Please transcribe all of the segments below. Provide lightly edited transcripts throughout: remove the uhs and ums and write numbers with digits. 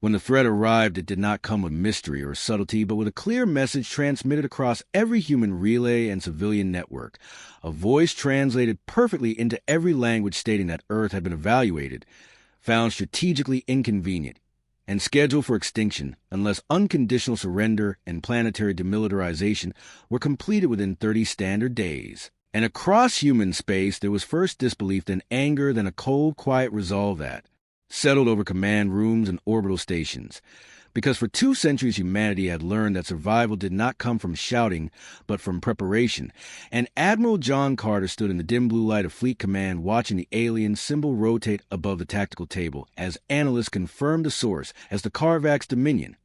When the threat arrived, it did not come with mystery or subtlety, but with a clear message transmitted across every human relay and civilian network, a voice translated perfectly into every language stating that Earth had been evaluated, found strategically inconvenient, and scheduled for extinction unless unconditional surrender and planetary demilitarization were completed within 30 standard days. And across human space, there was first disbelief, then anger, then a cold, quiet resolve that settled over command rooms and orbital stations. Because for 2 centuries, humanity had learned that survival did not come from shouting, but from preparation. And Admiral John Carter stood in the dim blue light of Fleet Command watching the alien symbol rotate above the tactical table as analysts confirmed the source as the Carvax Dominion,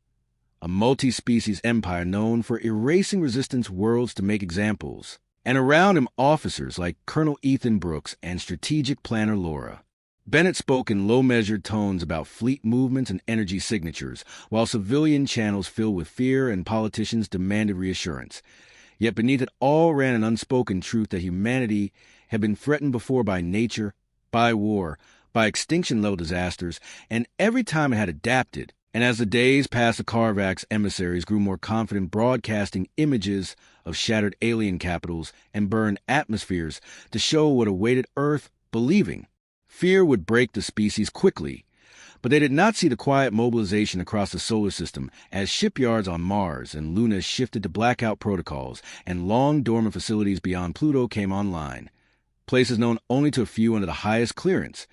a multi-species empire known for erasing resistance worlds to make examples. And around him, officers like Colonel Ethan Brooks and Strategic Planner Laura. Bennett spoke in low-measured tones about fleet movements and energy signatures, while civilian channels filled with fear and politicians demanded reassurance. Yet beneath it all ran an unspoken truth that humanity had been threatened before by nature, by war, by extinction-level disasters, and every time it had adapted. And as the days passed, the Carvax emissaries grew more confident, broadcasting images of shattered alien capitals and burned atmospheres to show what awaited Earth, believing fear would break the species quickly. But they did not see the quiet mobilization across the solar system as shipyards on Mars and Luna shifted to blackout protocols and long-dormant facilities beyond Pluto came online, places known only to a few under the highest clearance,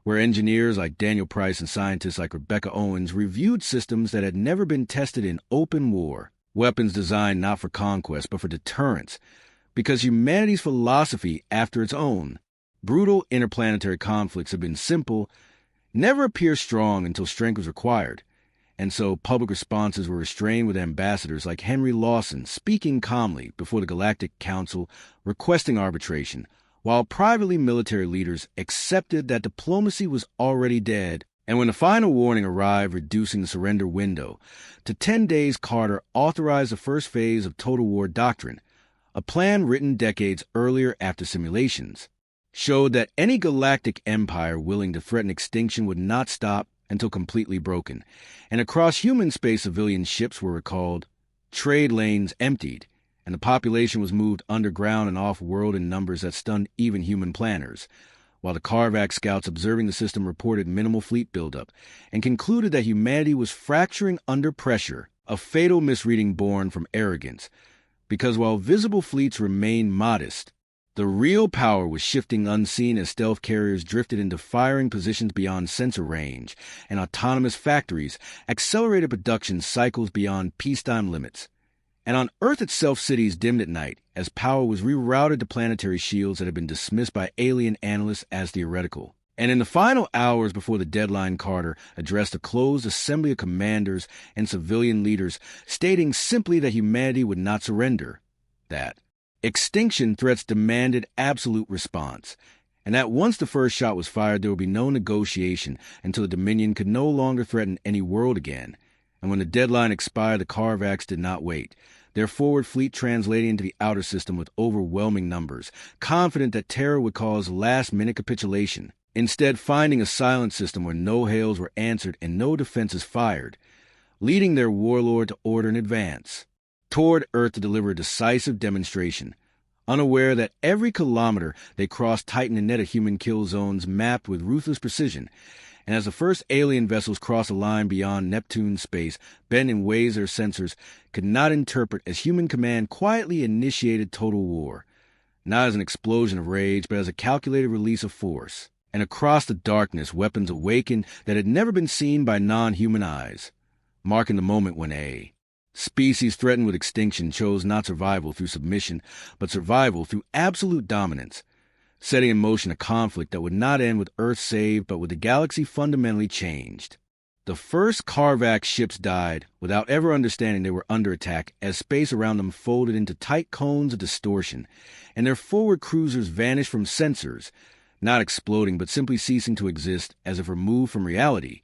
where engineers like Daniel Price and scientists like Rebecca Owens reviewed systems that had never been tested in open war, weapons designed not for conquest but for deterrence, because humanity's philosophy, after its own, brutal interplanetary conflicts have been simple, never appear strong until strength was required, and so public responses were restrained with ambassadors like Henry Lawson speaking calmly before the Galactic Council requesting arbitration, while privately military leaders accepted that diplomacy was already dead. And when the final warning arrived reducing the surrender window to 10 days, Carter authorized the first phase of total war doctrine, a plan written decades earlier after simulations showed that any galactic empire willing to threaten extinction would not stop until completely broken, and across human space civilian ships were recalled, trade lanes emptied, and the population was moved underground and off-world in numbers that stunned even human planners, while the Carvax scouts observing the system reported minimal fleet buildup and concluded that humanity was fracturing under pressure, a fatal misreading born from arrogance, because while visible fleets remained modest, the real power was shifting unseen as stealth carriers drifted into firing positions beyond sensor range, and autonomous factories accelerated production cycles beyond peacetime limits. And on Earth itself, cities dimmed at night as power was rerouted to planetary shields that had been dismissed by alien analysts as theoretical. And in the final hours before the deadline, Carter addressed a closed assembly of commanders and civilian leaders, stating simply that humanity would not surrender, that extinction threats demanded absolute response, and that once the first shot was fired, there would be no negotiation until the Dominion could no longer threaten any world again. And when the deadline expired, the Carvax did not wait, their forward fleet translating into the outer system with overwhelming numbers, confident that terror would cause last-minute capitulation, instead finding a silent system where no hails were answered and no defenses fired, leading their warlord to order in advance toward Earth to deliver a decisive demonstration, unaware that every kilometer they crossed tightened a net of human kill zones mapped with ruthless precision. And as the first alien vessels crossed a line beyond Neptune's space, bent in ways their sensors could not interpret, as human command quietly initiated total war, not as an explosion of rage, but as a calculated release of force. And across the darkness, weapons awakened that had never been seen by non-human eyes, marking the moment when a species threatened with extinction chose not survival through submission, but survival through absolute dominance, setting in motion a conflict that would not end with Earth saved, but with the galaxy fundamentally changed. The first Carvax ships died without ever understanding they were under attack as space around them folded into tight cones of distortion, and their forward cruisers vanished from sensors, not exploding but simply ceasing to exist as if removed from reality.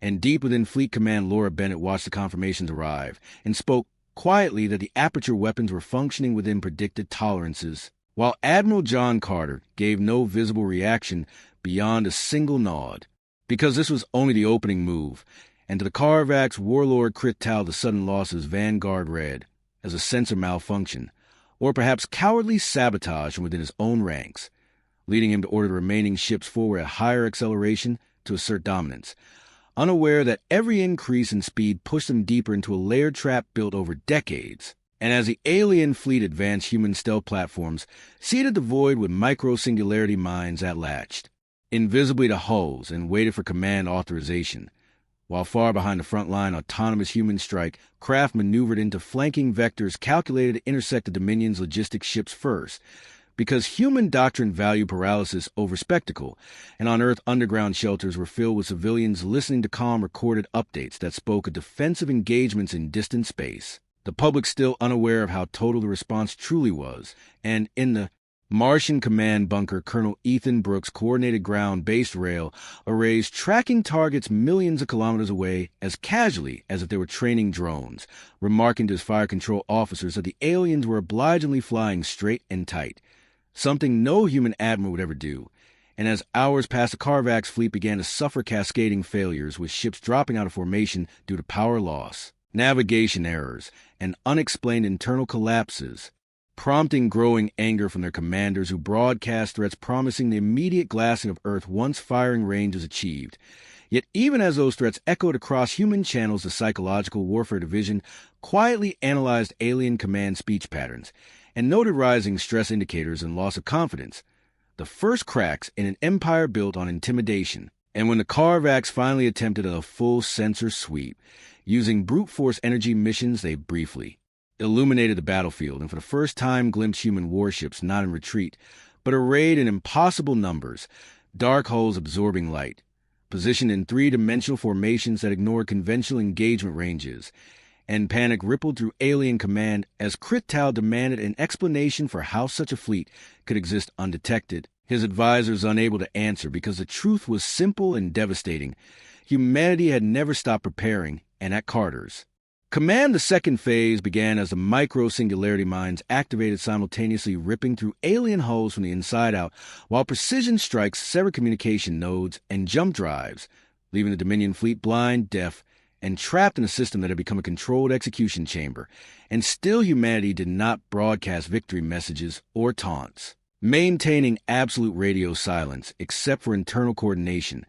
And deep within Fleet Command, Laura Bennett watched the confirmations arrive and spoke quietly that the Aperture weapons were functioning within predicted tolerances, while Admiral John Carter gave no visible reaction beyond a single nod, because this was only the opening move, And to the Carvax warlord Krital, the sudden loss of his vanguard read as a sensor malfunction, or perhaps cowardly sabotage from within his own ranks, leading him to order the remaining ships forward at higher acceleration to assert dominance, unaware that every increase in speed pushed them deeper into a layered trap built over decades. And as the alien fleet advanced, human stealth platforms seeded the void with micro-singularity mines that latched invisibly to hulls and waited for command authorization, while far behind the front-line autonomous human strike craft maneuvered into flanking vectors calculated to intersect the Dominion's logistics ships first, because human doctrine valued paralysis over spectacle, and on Earth underground shelters were filled with civilians listening to calm recorded updates that spoke of defensive engagements in distant space. The public still unaware of how total the response truly was, and in the Martian command bunker, Colonel Ethan Brooks' coordinated ground-based rail arrays tracking targets millions of kilometers away as casually as if they were training drones, remarking to his fire control officers that the aliens were obligingly flying straight and tight, something no human admiral would ever do. And as hours past, the Carvax fleet began to suffer cascading failures, with ships dropping out of formation due to power loss, navigation errors, and unexplained internal collapses, prompting growing anger from their commanders who broadcast threats promising the immediate glassing of Earth once firing range was achieved. Yet even as those threats echoed across human channels, the Psychological Warfare Division quietly analyzed alien command speech patterns and noted rising stress indicators and loss of confidence, the first cracks in an empire built on intimidation. And when the Carvax finally attempted a full sensor sweep, using brute force energy missions, they briefly illuminated the battlefield, and for the first time glimpsed human warships not in retreat, but arrayed in impossible numbers, dark hulls absorbing light, positioned in three-dimensional formations that ignored conventional engagement ranges. And panic rippled through alien command as Krital demanded an explanation for how such a fleet could exist undetected. His advisors unable to answer because the truth was simple and devastating. Humanity had never stopped preparing, and at Carter's command, the second phase began as the micro-singularity mines activated, simultaneously ripping through alien hulls from the inside out, while precision strikes severed communication nodes and jump drives, leaving the Dominion fleet blind, deaf, and trapped in a system that had become a controlled execution chamber. And still humanity did not broadcast victory messages or taunts, maintaining absolute radio silence except for internal coordination,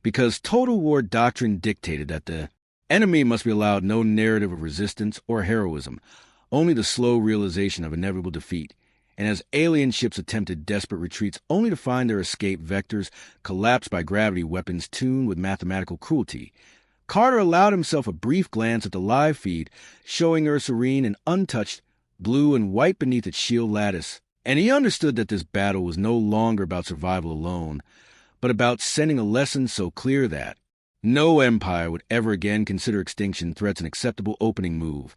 because total war doctrine dictated that the enemy must be allowed no narrative of resistance or heroism, only the slow realization of inevitable defeat. And as alien ships attempted desperate retreats only to find their escape vectors collapsed by gravity weapons tuned with mathematical cruelty, Carter allowed himself a brief glance at the live feed, showing Earth serene and untouched, blue and white beneath its shield lattice. And he understood that this battle was no longer about survival alone, but about sending a lesson so clear that no empire would ever again consider extinction threats an acceptable opening move,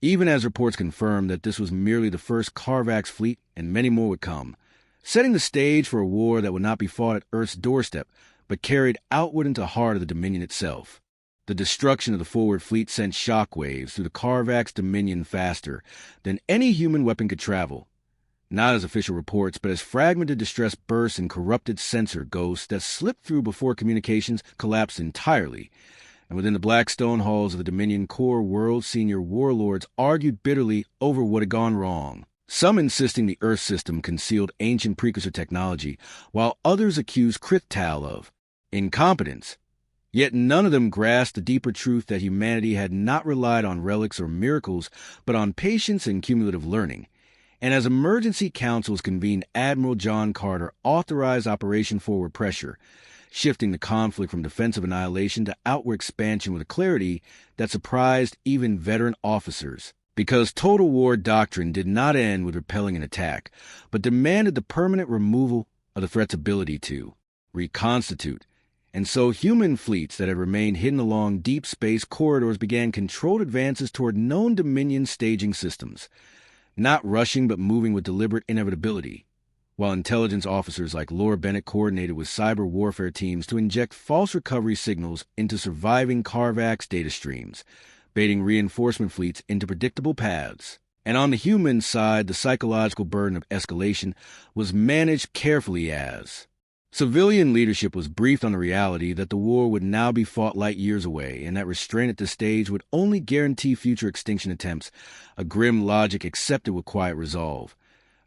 even as reports confirmed that this was merely the first Carvax fleet and many more would come, setting the stage for a war that would not be fought at Earth's doorstep, but carried outward into the heart of the Dominion itself. The destruction of the forward fleet sent shockwaves through the Carvax Dominion faster than any human weapon could travel, not as official reports, but as fragmented distress bursts and corrupted sensor ghosts that slipped through before communications collapsed entirely. And within the black stone halls of the Dominion core, world senior warlords argued bitterly over what had gone wrong, some insisting the Earth system concealed ancient precursor technology, while others accused Krital of incompetence. Yet none of them grasped the deeper truth that humanity had not relied on relics or miracles, but on patience and cumulative learning. And as emergency councils convened, Admiral John Carter authorized Operation Forward Pressure, shifting the conflict from defensive annihilation to outward expansion with a clarity that surprised even veteran officers. Because total war doctrine did not end with repelling an attack, but demanded the permanent removal of the threat's ability to reconstitute. And so human fleets that had remained hidden along deep space corridors began controlled advances toward known Dominion staging systems, not rushing but moving with deliberate inevitability, while intelligence officers like Laura Bennett coordinated with cyber warfare teams to inject false recovery signals into surviving Carvax data streams, baiting reinforcement fleets into predictable paths. And on the human side, the psychological burden of escalation was managed carefully as Civilian leadership was briefed on the reality that the war would now be fought light years away, and that restraint at this stage would only guarantee future extinction attempts, a grim logic accepted with quiet resolve.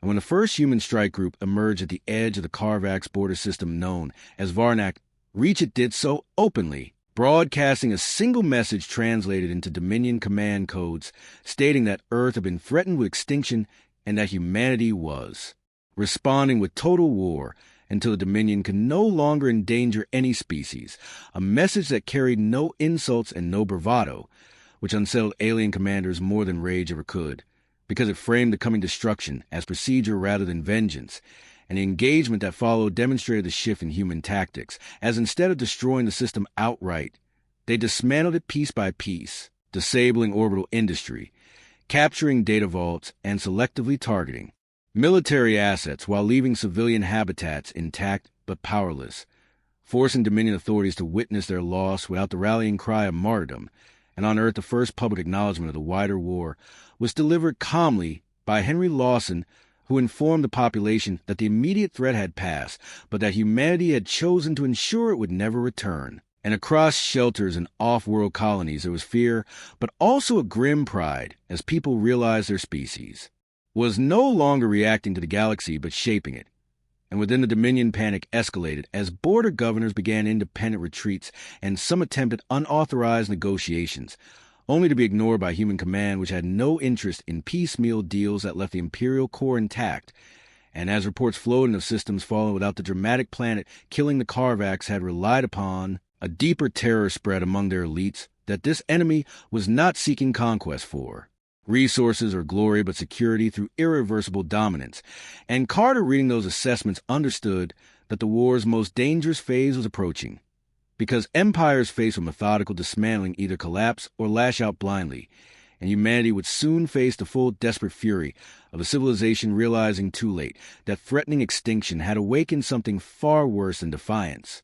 And when the first human strike group emerged at the edge of the Carvax border system known as Varnak, Reach did so openly, broadcasting a single message translated into Dominion command codes stating that Earth had been threatened with extinction and that humanity was responding with total war until the Dominion could no longer endanger any species, a message that carried no insults and no bravado, which unsettled alien commanders more than rage ever could, because it framed the coming destruction as procedure rather than vengeance, and the engagement that followed demonstrated the shift in human tactics, as instead of destroying the system outright, they dismantled it piece by piece, disabling orbital industry, capturing data vaults, and selectively targeting military assets while leaving civilian habitats intact but powerless, forcing Dominion authorities to witness their loss without the rallying cry of martyrdom. And on Earth, the first public acknowledgement of the wider war was delivered calmly by Henry Lawson, who informed the population that the immediate threat had passed, but that humanity had chosen to ensure it would never return. And across shelters and off-world colonies there was fear, but also a grim pride as people realized their species was no longer reacting to the galaxy but shaping it. And within the Dominion, panic escalated as border governors began independent retreats and some attempted unauthorized negotiations, only to be ignored by human command, which had no interest in piecemeal deals that left the Imperial core intact. And as reports flowed of systems falling without the dramatic planet killing the Carvax had relied upon a deeper terror spread among their elites that this enemy was not seeking conquest for resources or glory, but security through irreversible dominance. And Carter, reading those assessments, understood that the war's most dangerous phase was approaching, because empires faced with methodical dismantling either collapse or lash out blindly, and humanity would soon face the full desperate fury of a civilization realizing too late that threatening extinction had awakened something far worse than defiance.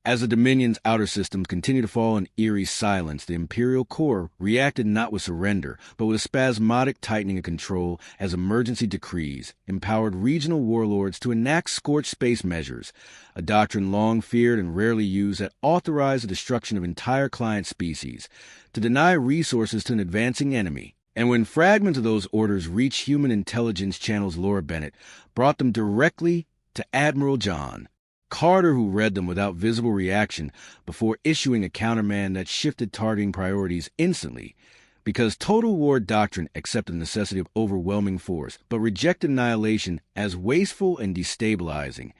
As the Dominion's outer systems continued to fall in eerie silence, the Imperial core reacted not with surrender, but with a spasmodic tightening of control as emergency decrees empowered regional warlords to enact scorched space measures, a doctrine long feared and rarely used that authorized the destruction of entire client species, to deny resources to an advancing enemy. And when fragments of those orders reached human intelligence channels, Laura Bennett brought them directly to Admiral John Carter, who read them without visible reaction before issuing a countermand that shifted targeting priorities instantly, because total war doctrine accepted the necessity of overwhelming force, but rejected annihilation as wasteful and destabilizing,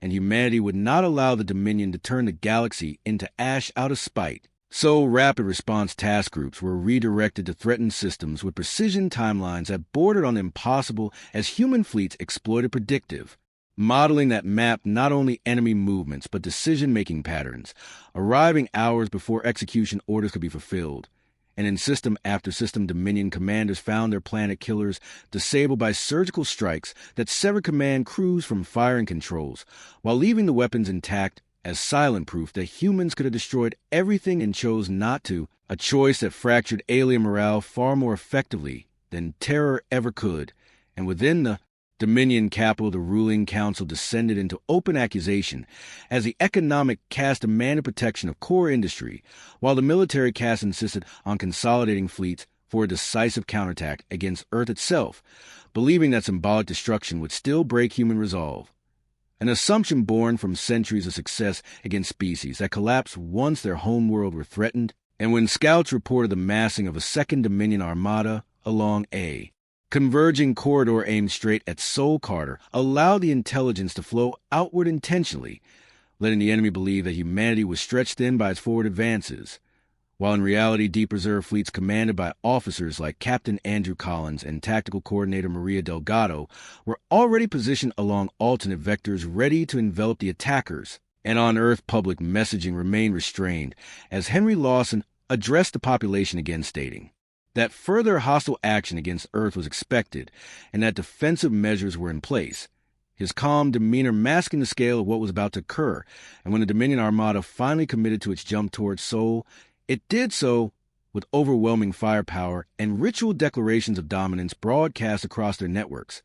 and humanity would not allow the Dominion to turn the galaxy into ash out of spite. So rapid response task groups were redirected to threatened systems with precision timelines that bordered on the impossible as human fleets exploited predictive modeling that mapped not only enemy movements but decision-making patterns, arriving hours before execution orders could be fulfilled. And in system after system, Dominion commanders found their planet killers disabled by surgical strikes that severed command crews from firing controls, while leaving the weapons intact as silent proof that humans could have destroyed everything and chose not to, a choice that fractured alien morale far more effectively than terror ever could. And within the Dominion capital, the ruling council descended into open accusation as the economic caste demanded protection of core industry, while the military caste insisted on consolidating fleets for a decisive counterattack against Earth itself, believing that symbolic destruction would still break human resolve. An assumption born from centuries of success against species that collapsed once their homeworld were threatened, and when scouts reported the massing of a second Dominion armada along a converging corridor aimed straight at Sol Carter allowed the intelligence to flow outward intentionally, letting the enemy believe that humanity was stretched thin by its forward advances, while in reality deep reserve fleets commanded by officers like Captain Andrew Collins and Tactical Coordinator Maria Delgado were already positioned along alternate vectors ready to envelop the attackers. And on Earth, public messaging remained restrained as Henry Lawson addressed the population again, stating that further hostile action against Earth was expected and that defensive measures were in place, his calm demeanor masking the scale of what was about to occur. And when the Dominion Armada finally committed to its jump towards Sol, it did so with overwhelming firepower and ritual declarations of dominance broadcast across their networks,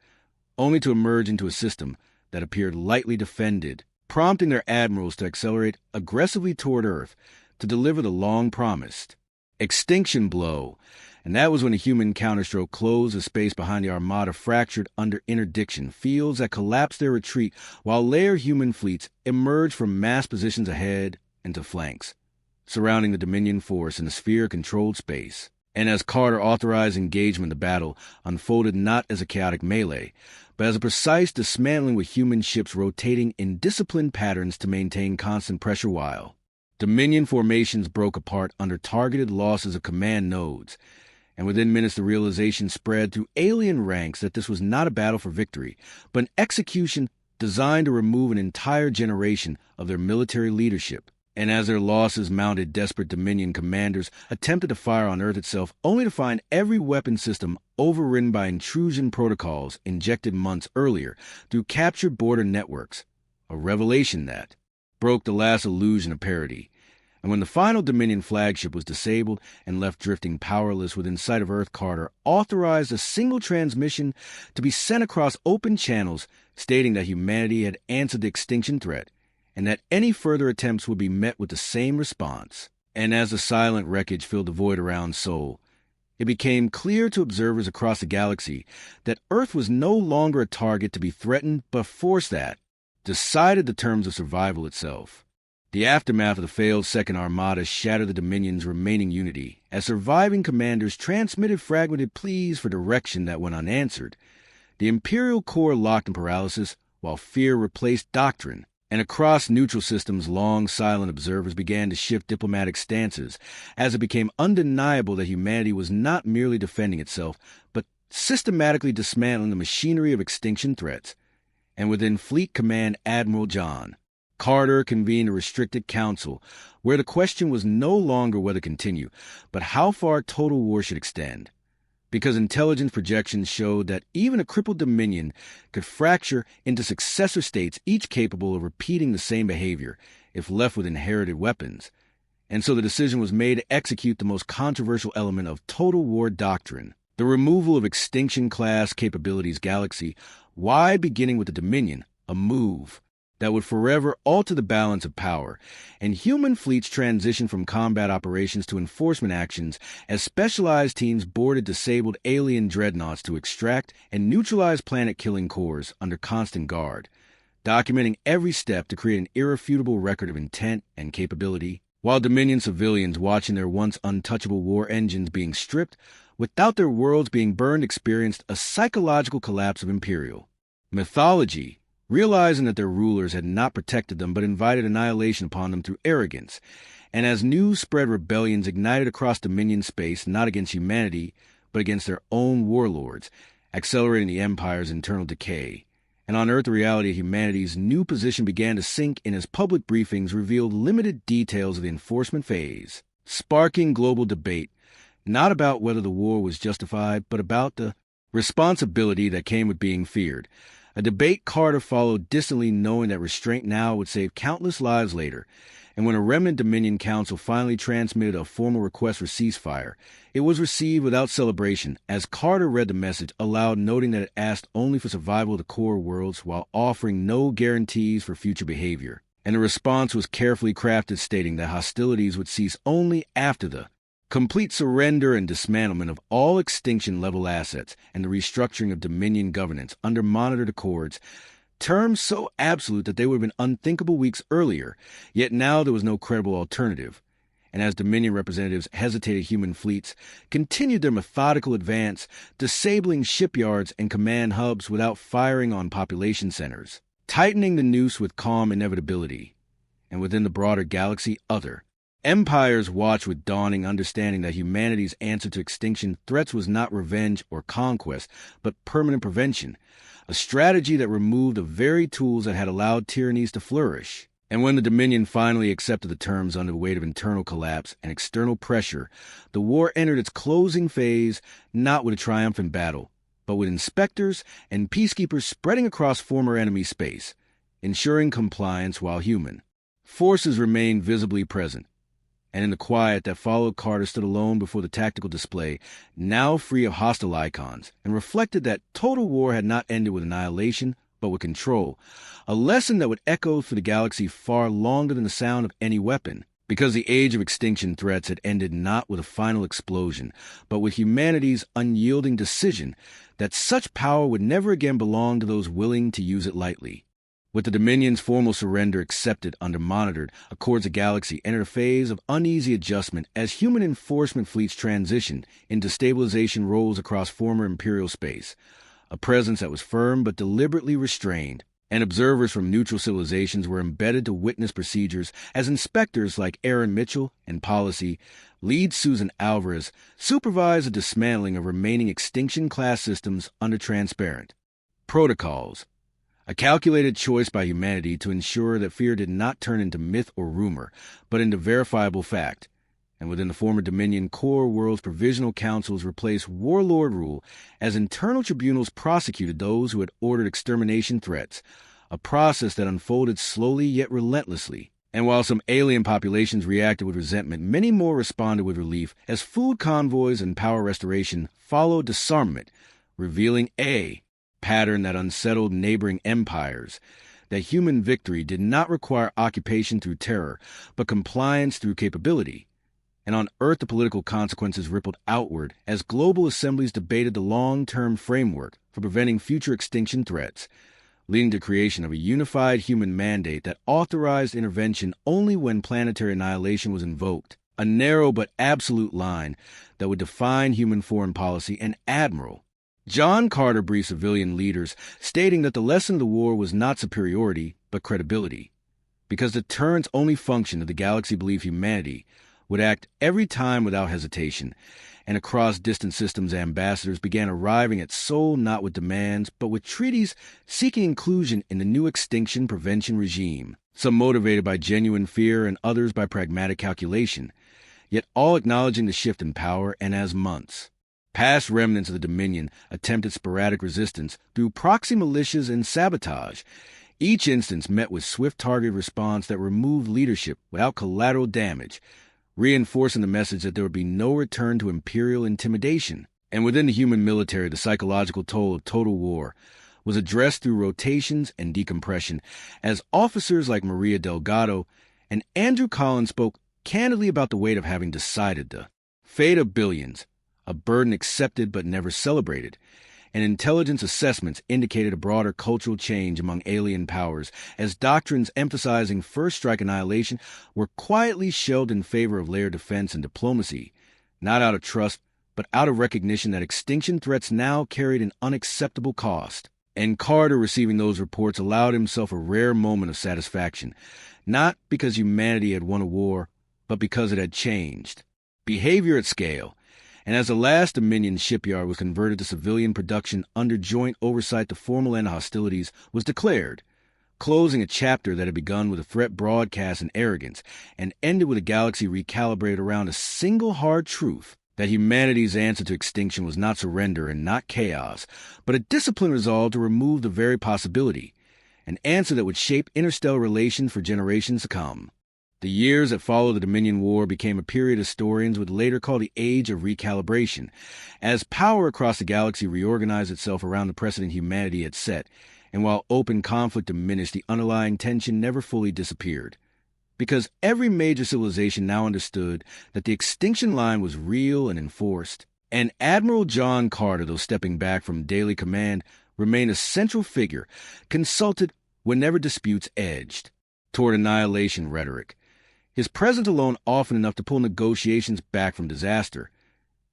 only to emerge into a system that appeared lightly defended prompting their admirals to accelerate aggressively toward Earth to deliver the long-promised extinction blow. And that was when a human counterstroke closed the space behind the Armada fractured under interdiction, fields that collapsed their retreat, while layered human fleets emerged from mass positions ahead and to flanks, surrounding the Dominion force in a sphere-controlled space. And as Carter authorized engagement, the battle unfolded not as a chaotic melee, but as a precise dismantling with human ships rotating in disciplined patterns to maintain constant pressure while Dominion formations broke apart under targeted losses of command nodes. And within minutes the realization spread through alien ranks that this was not a battle for victory, but an execution designed to remove an entire generation of their military leadership. And as their losses mounted, desperate Dominion commanders attempted to fire on Earth itself, only to find every weapon system overridden by intrusion protocols injected months earlier through captured border networks, a revelation that broke the last illusion of parity. And when the final Dominion flagship was disabled and left drifting powerless within sight of Earth, Carter authorized a single transmission to be sent across open channels stating that humanity had answered the extinction threat and that any further attempts would be met with the same response. And as the silent wreckage filled the void around Sol, it became clear to observers across the galaxy that Earth was no longer a target to be threatened, but a force that decided the terms of survival itself. The aftermath of the failed Second Armada shattered the Dominion's remaining unity, as surviving commanders transmitted fragmented pleas for direction that went unanswered. The Imperial Corps locked in paralysis, while fear replaced doctrine, and across neutral systems long silent observers began to shift diplomatic stances, as it became undeniable that humanity was not merely defending itself, but systematically dismantling the machinery of extinction threats. And within Fleet Command Admiral John Carter convened a restricted council where the question was no longer whether to continue, but how far total war should extend. Because intelligence projections showed that even a crippled Dominion could fracture into successor states, each capable of repeating the same behavior if left with inherited weapons. And so the decision was made to execute the most controversial element of total war doctrine, the removal of extinction-class capabilities galaxy-wide, beginning with the Dominion, a move that would forever alter the balance of power, and human fleets transitioned from combat operations to enforcement actions as specialized teams boarded disabled alien dreadnoughts to extract and neutralize planet-killing cores under constant guard, documenting every step to create an irrefutable record of intent and capability, while Dominion civilians watching their once untouchable war engines being stripped, without their worlds being burned, experienced a psychological collapse of Imperial mythology, realizing that their rulers had not protected them but invited annihilation upon them through arrogance. And as news spread, rebellions ignited across Dominion space, not against humanity, but against their own warlords, accelerating the Empire's internal decay. And on Earth, the reality of humanity's new position began to sink in as public briefings revealed limited details of the enforcement phase, sparking global debate, not about whether the war was justified, but about the responsibility that came with being feared. A debate Carter followed distantly, knowing that restraint now would save countless lives later. And when a remnant Dominion Council finally transmitted a formal request for ceasefire, it was received without celebration, as Carter read the message aloud, noting that it asked only for survival of the core worlds while offering no guarantees for future behavior. And the response was carefully crafted, stating that hostilities would cease only after the complete surrender and dismantlement of all extinction-level assets and the restructuring of Dominion governance under monitored accords, terms so absolute that they would have been unthinkable weeks earlier, yet now there was no credible alternative. And as Dominion representatives hesitated, human fleets continued their methodical advance, disabling shipyards and command hubs without firing on population centers, tightening the noose with calm inevitability. And within the broader galaxy, other empires watched with dawning understanding that humanity's answer to extinction threats was not revenge or conquest, but permanent prevention, a strategy that removed the very tools that had allowed tyrannies to flourish. And when the Dominion finally accepted the terms under the weight of internal collapse and external pressure, the war entered its closing phase not with a triumphant battle, but with inspectors and peacekeepers spreading across former enemy space, ensuring compliance while human forces remained visibly present. And in the quiet that followed, Carter stood alone before the tactical display, now free of hostile icons, and reflected that total war had not ended with annihilation, but with control. A lesson that would echo through the galaxy far longer than the sound of any weapon. Because the age of extinction threats had ended not with a final explosion, but with humanity's unyielding decision that such power would never again belong to those willing to use it lightly. With the Dominion's formal surrender accepted under monitored, Accords of Galaxy entered a phase of uneasy adjustment as human enforcement fleets transitioned into stabilization roles across former Imperial space, a presence that was firm but deliberately restrained. And observers from neutral civilizations were embedded to witness procedures as inspectors like Aaron Mitchell and Policy, lead Susan Alvarez, supervise the dismantling of remaining extinction-class systems under transparent protocols, a calculated choice by humanity to ensure that fear did not turn into myth or rumor, but into verifiable fact. And within the former Dominion core world's provisional councils replaced warlord rule as internal tribunals prosecuted those who had ordered extermination threats, a process that unfolded slowly yet relentlessly. And while some alien populations reacted with resentment, many more responded with relief as food convoys and power restoration followed disarmament, revealing a pattern that unsettled neighboring empires, that human victory did not require occupation through terror, but compliance through capability. And on Earth, the political consequences rippled outward as global assemblies debated the long-term framework for preventing future extinction threats, leading to creation of a unified human mandate that authorized intervention only when planetary annihilation was invoked, a narrow but absolute line that would define human foreign policy. And Admiral John Carter briefed civilian leaders, stating that the lesson of the war was not superiority, but credibility, because deterrence only functioned if the galaxy believed humanity would act every time without hesitation, and across distant systems ambassadors began arriving at Seoul not with demands, but with treaties seeking inclusion in the new extinction prevention regime, some motivated by genuine fear and others by pragmatic calculation, yet all acknowledging the shift in power. And as months past, remnants of the Dominion attempted sporadic resistance through proxy militias and sabotage, each instance met with swift targeted response that removed leadership without collateral damage, reinforcing the message that there would be no return to imperial intimidation. And within the human military, the psychological toll of total war was addressed through rotations and decompression, as officers like Maria Delgado and Andrew Collins spoke candidly about the weight of having decided the fate of billions, a burden accepted but never celebrated. And intelligence assessments indicated a broader cultural change among alien powers, as doctrines emphasizing first strike annihilation were quietly shelved in favor of layered defense and diplomacy, not out of trust, but out of recognition that extinction threats now carried an unacceptable cost. And Carter, receiving those reports, allowed himself a rare moment of satisfaction, not because humanity had won a war, but because it had changed behavior at scale. And as the last Dominion shipyard was converted to civilian production under joint oversight, the formal end of hostilities was declared, closing a chapter that had begun with a threat broadcast and arrogance, and ended with a galaxy recalibrated around a single hard truth, that humanity's answer to extinction was not surrender and not chaos, but a disciplined resolve to remove the very possibility, an answer that would shape interstellar relations for generations to come. The years that followed the Dominion War became a period historians would later call the Age of Recalibration, as power across the galaxy reorganized itself around the precedent humanity had set, and while open conflict diminished, the underlying tension never fully disappeared. Because every major civilization now understood that the extinction line was real and enforced, and Admiral John Carter, though stepping back from daily command, remained a central figure, consulted whenever disputes edged toward annihilation rhetoric. His presence alone often enough to pull negotiations back from disaster.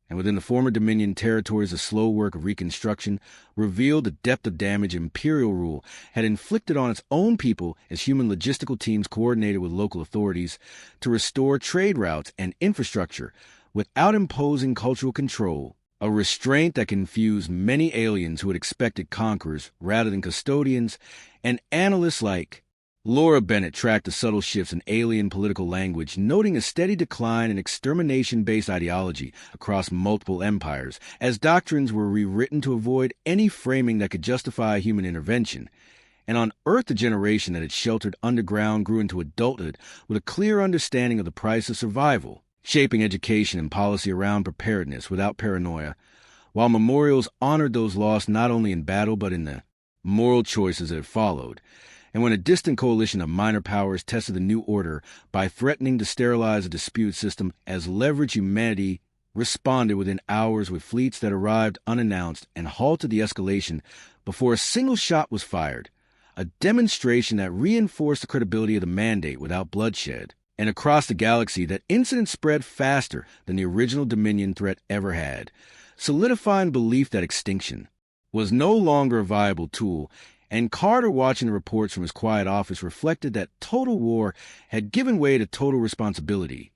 And within the former Dominion territories, the slow work of reconstruction revealed the depth of damage imperial rule had inflicted on its own people as human logistical teams coordinated with local authorities to restore trade routes and infrastructure without imposing cultural control, a restraint that confused many aliens who had expected conquerors rather than custodians. And analysts like Laura Bennett tracked the subtle shifts in alien political language, noting a steady decline in extermination-based ideology across multiple empires, as doctrines were rewritten to avoid any framing that could justify human intervention. And on Earth, the generation that had sheltered underground grew into adulthood with a clear understanding of the price of survival, shaping education and policy around preparedness without paranoia, while memorials honored those lost not only in battle but in the moral choices that had followed. And when a distant coalition of minor powers tested the new order by threatening to sterilize a dispute system as leverage, humanity responded within hours with fleets that arrived unannounced and halted the escalation before a single shot was fired, a demonstration that reinforced the credibility of the mandate without bloodshed. And across the galaxy, that incident spread faster than the original Dominion threat ever had, solidifying belief that extinction was no longer a viable tool. And Carter, watching the reports from his quiet office, reflected that total war had given way to total responsibility,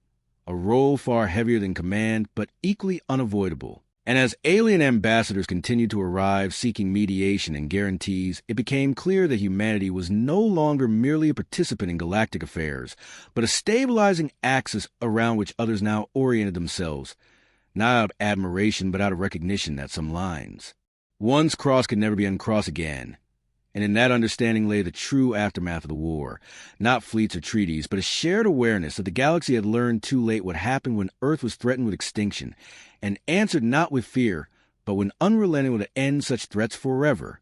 a role far heavier than command, but equally unavoidable. And as alien ambassadors continued to arrive seeking mediation and guarantees, it became clear that humanity was no longer merely a participant in galactic affairs, but a stabilizing axis around which others now oriented themselves, not out of admiration, but out of recognition that some lines once crossed could never be uncrossed again. And in that understanding lay the true aftermath of the war, not fleets or treaties, but a shared awareness that the galaxy had learned too late what happened when Earth was threatened with extinction, and answered not with fear, but when unrelenting would end such threats forever.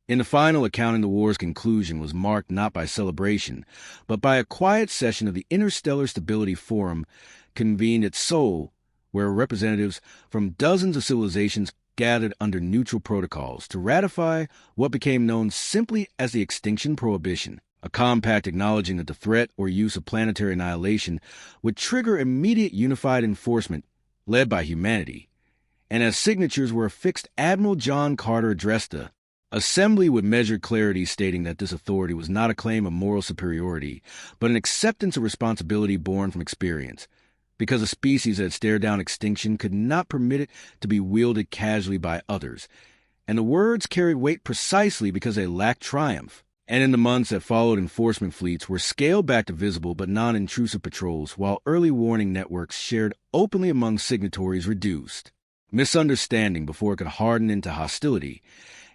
In the final accounting, the war's conclusion was marked not by celebration, but by a quiet session of the Interstellar Stability Forum, convened at Seoul, where representatives from dozens of civilizations gathered under neutral protocols to ratify what became known simply as the Extinction Prohibition, a compact acknowledging that the threat or use of planetary annihilation would trigger immediate unified enforcement led by humanity. And as signatures were affixed, Admiral John Carter addressed the assembly with measured clarity, stating that this authority was not a claim of moral superiority, but an acceptance of responsibility born from experience, because a species that stared down extinction could not permit it to be wielded casually by others. And the words carried weight precisely because they lacked triumph. And in the months that followed, enforcement fleets were scaled back to visible but non-intrusive patrols, while early warning networks shared openly among signatories reduced misunderstanding before it could harden into hostility.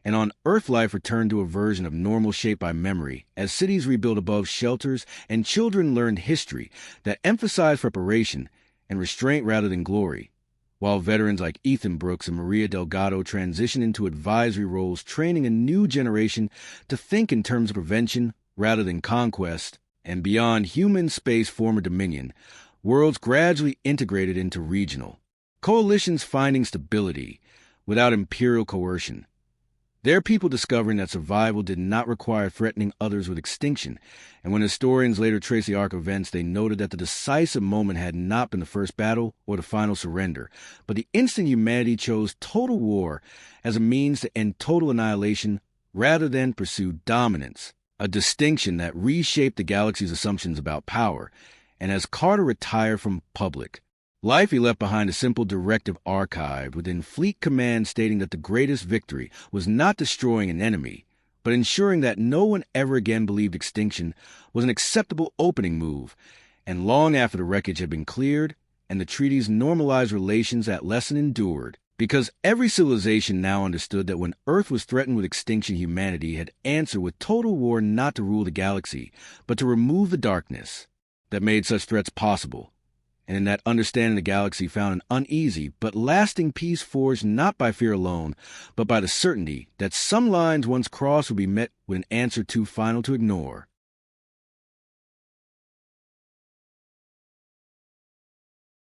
And on Earth, life returned to a version of normal shaped by memory, as cities rebuilt above shelters and children learned history that emphasized preparation and restraint rather than glory, while veterans like Ethan Brooks and Maria Delgado transitioned into advisory roles, training a new generation to think in terms of prevention rather than conquest. And beyond human space former dominion, worlds gradually integrated into regional coalitions, finding stability without imperial coercion. Their people discovering that survival did not require threatening others with extinction, and when historians later traced the arc of events, they noted that the decisive moment had not been the first battle or the final surrender, but the instant humanity chose total war as a means to end total annihilation rather than pursue dominance, a distinction that reshaped the galaxy's assumptions about power. And as Carter retired from public life, he left behind a simple directive archived within Fleet Command, stating that the greatest victory was not destroying an enemy, but ensuring that no one ever again believed extinction was an acceptable opening move. And long after the wreckage had been cleared and the treaties normalized relations, that lesson endured, because every civilization now understood that when Earth was threatened with extinction, humanity had answered with total war, not to rule the galaxy, but to remove the darkness that made such threats possible. And in that understanding, the galaxy found an uneasy but lasting peace, forged not by fear alone, but by the certainty that some lines once crossed would be met with an answer too final to ignore.